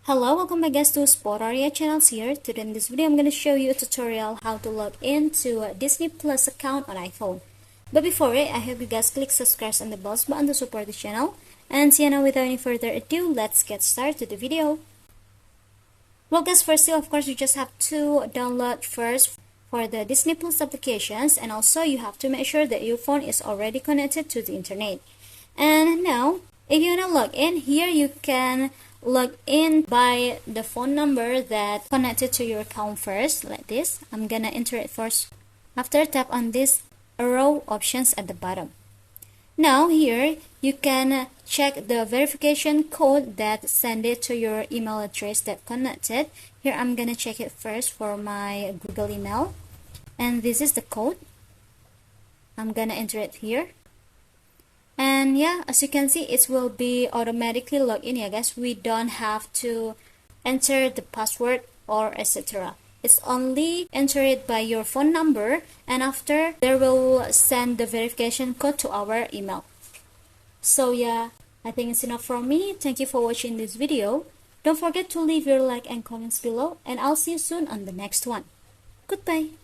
Hello, welcome back guys to Sportaria channels here. Today in this video I'm going to show you a tutorial how to log into a Disney Plus account on iPhone. But before it, I hope you guys click subscribe and the bell button to support the channel. And so now without any further ado, let's get started to the video. Well guys, firstly of course you just have to download first for the Disney Plus applications, and also you have to make sure that your phone is already connected to the internet. And now if you want to log in here, you can log in by the phone number that connected to your account first, like this. I'm gonna enter it first. After, tap on this arrow options at the bottom. Now here you can check the verification code that send it to your email address that connected. Here I'm gonna check it first for my Google email, and this is the code. I'm gonna enter it here. And yeah, as you can see, it will be automatically logged in. Yeah guys, we don't have to enter the password or etc. It's only enter it by your phone number, and after they will send the verification code to our email. So yeah, I think it's enough from me. Thank you for watching this video. Don't forget to leave your like and comments below, and I'll see you soon on the next one. Goodbye.